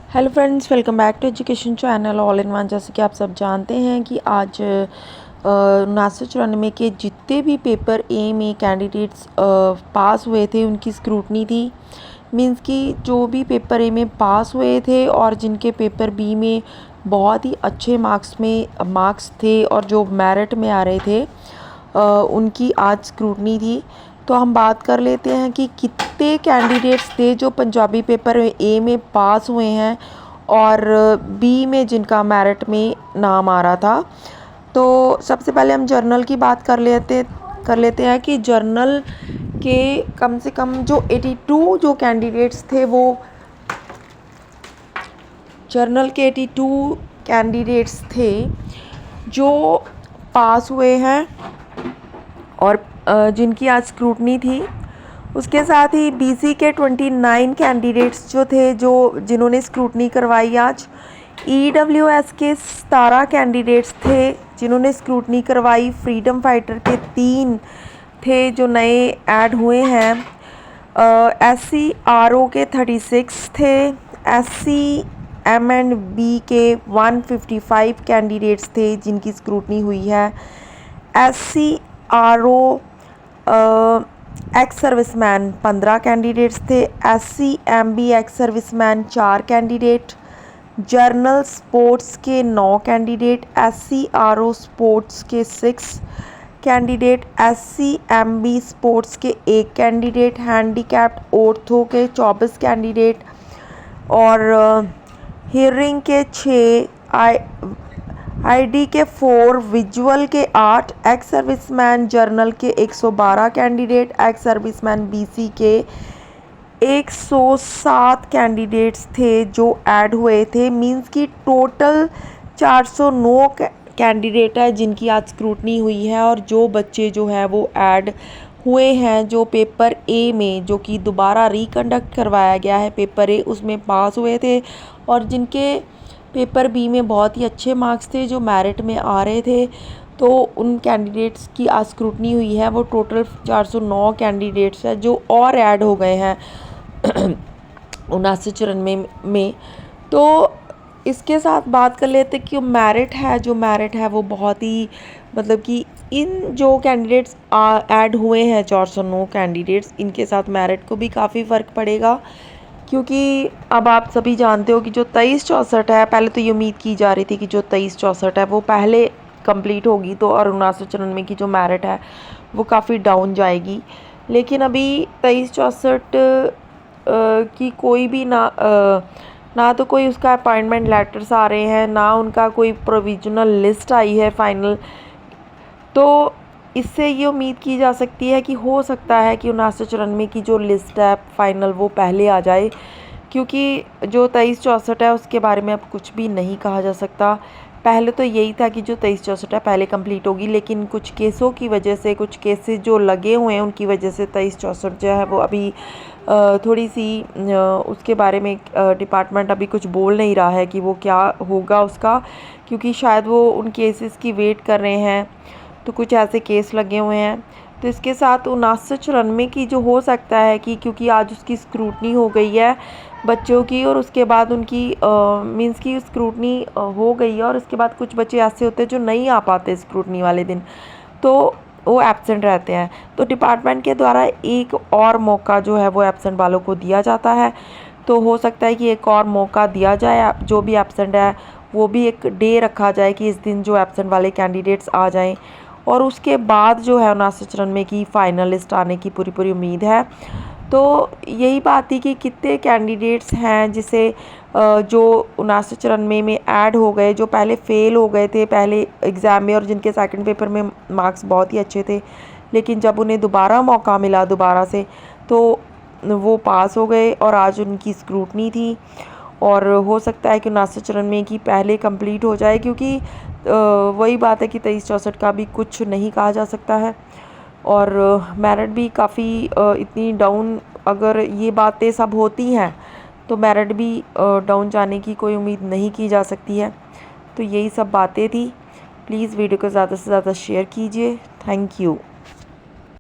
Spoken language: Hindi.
Hello friends, welcome back to education channel all in one. जैसे कि आप सब जानते हैं कि आज 1994 के जितने भी पेपर ए में कैंडिडेट्स पास हुए थे उनकी स्क्रूटनी थी। मींस कि जो भी पेपर ए में पास हुए थे और जिनके पेपर बी में बहुत ही अच्छे मार्क्स थे और जो मेरिट में आ रहे थे उनकी आज स्क्रूटनी थी। तो हम बात कर लेते हैं कि कितने कैंडिडेट्स थे जो पंजाबी पेपर ए में पास हुए हैं और बी में जिनका मेरिट में नाम आ रहा था। तो सबसे पहले हम जर्नल की बात कर लेते हैं कि जर्नल के कम से कम जो 82 जो कैंडिडेट्स थे वो जर्नल के 82 कैंडिडेट्स थे जो पास हुए हैं और जिनकी आज स्क्रूटनी थी। उसके साथ ही बीसी के 29 कैंडिडेट्स जो थे जिन्होंने स्क्रूटनी करवाई आज। ईडब्ल्यूएस के 17 कैंडिडेट्स थे जिन्होंने स्क्रूटनी करवाई। फ्रीडम फाइटर के 3 थे जो नए ऐड हुए हैं। एससी आरओ के 36 थे। एससी एम एंड बी के 155 कैंडिडेट्स थे जिनकी स्क्रूटनी हुई है। SC RO ex serviceman 15 candidates थे। SC MB ex serviceman 4 candidate. General sports के 9 कैंडिडेट। एससी आरओ स्पोर्ट्स के 6 कैंडिडेट। एससी एमबी स्पोर्ट्स के 1 कैंडिडेट। हैंडीकैप्ड ऑर्थो के 24 कैंडिडेट और हियरिंग के 6, आईडी के 4, विजुअल के 8, एक्स सर्विसमैन जर्नल के 112 कैंडिडेट। एक्स सर्विसमैन बीसी के 107 कैंडिडेट्स थे जो ऐड हुए थे। मींस की टोटल 409 कैंडिडेट है जिनकी आज स्क्रूटनी हुई है और जो बच्चे जो है वो ऐड हुए हैं जो पेपर ए में जो कि दोबारा रिकंडक्ट करवाया गया है पेपर ए उसमें पास हुए थे और जिनके पेपर बी में बहुत ही अच्छे मार्क्स थे जो मेरिट में आ रहे थे। तो उन कैंडिडेट्स की आज स्क्रूटनी हुई है। वो टोटल 409 कैंडिडेट्स है जो और ऐड हो गए हैं 79 में। तो इसके साथ बात कर लेते हैं कि जो मेरिट है वो बहुत ही मतलब कि इन जो कैंडिडेट्स ऐड हुए हैं 409 कैंडिडेट्स इनके साथ मेरिट को भी काफ़ी फ़र्क पड़ेगा। क्योंकि अब आप सभी जानते हो कि जो 2364 है, पहले तो ये उम्मीद की जा रही थी कि जो 2364 है वो पहले कंप्लीट होगी तो और 1994 की जो मेरिट है वो काफ़ी डाउन जाएगी। लेकिन अभी 2364 की कोई भी ना तो कोई उसका अपॉइंटमेंट लेटर्स आ रहे हैं ना उनका कोई प्रोविजनल लिस्ट आई है फाइनल। तो इससे ये उम्मीद की जा सकती है कि हो सकता है कि 1994 की जो लिस्ट है फाइनल वो पहले आ जाए। क्योंकि जो 2364 है उसके बारे में अब कुछ भी नहीं कहा जा सकता। पहले तो यही था कि जो 2364 है पहले कंप्लीट होगी, लेकिन कुछ केसों की वजह से कुछ केसेस जो लगे हुए हैं उनकी वजह से 2364 जो है वो अभी थोड़ी सी उसके बारे में डिपार्टमेंट अभी कुछ बोल नहीं रहा है कि वो क्या होगा उसका, क्योंकि शायद वो उन केसेस की वेट कर रहे हैं। तो कुछ ऐसे केस लगे हुए हैं। तो इसके साथ 1994 की जो हो सकता है कि क्योंकि आज उसकी स्क्रूटनी हो गई है बच्चों की और उसके बाद उनकी मींस की स्क्रूटनी हो गई है और उसके बाद कुछ बच्चे ऐसे होते हैं जो नहीं आ पाते स्क्रूटनी वाले दिन, तो वो एब्सेंट रहते हैं। तो डिपार्टमेंट के द्वारा एक और मौका जो है वो एब्सेंट वालों को दिया जाता है। तो हो सकता है कि एक और मौका दिया जाए, जो भी एब्सेंट है वो भी एक डे रखा जाए कि इस दिन जो एब्सेंट वाले कैंडिडेट्स आ जाएं और उसके बाद जो है 1994 की फ़ाइनल लिस्ट आने की पूरी उम्मीद है। तो यही बात थी कि कितने कैंडिडेट्स हैं जिसे जो 1994 में ऐड हो गए, जो पहले फ़ेल हो गए थे पहले एग्ज़ाम में और जिनके सेकंड पेपर में मार्क्स बहुत ही अच्छे थे, लेकिन जब उन्हें दोबारा मौका मिला दोबारा से तो वो पास हो गए और आज उनकी स्क्रूटनी थी। और हो सकता है कि 1994 की पहले कंप्लीट हो जाए, क्योंकि वही बात है कि 2364 का भी कुछ नहीं कहा जा सकता है और मेरिट भी काफ़ी इतनी डाउन, अगर ये बातें सब होती हैं तो मेरिट भी डाउन जाने की कोई उम्मीद नहीं की जा सकती है। तो यही सब बातें थी। प्लीज़ वीडियो को ज़्यादा से ज़्यादा शेयर कीजिए। Thank you.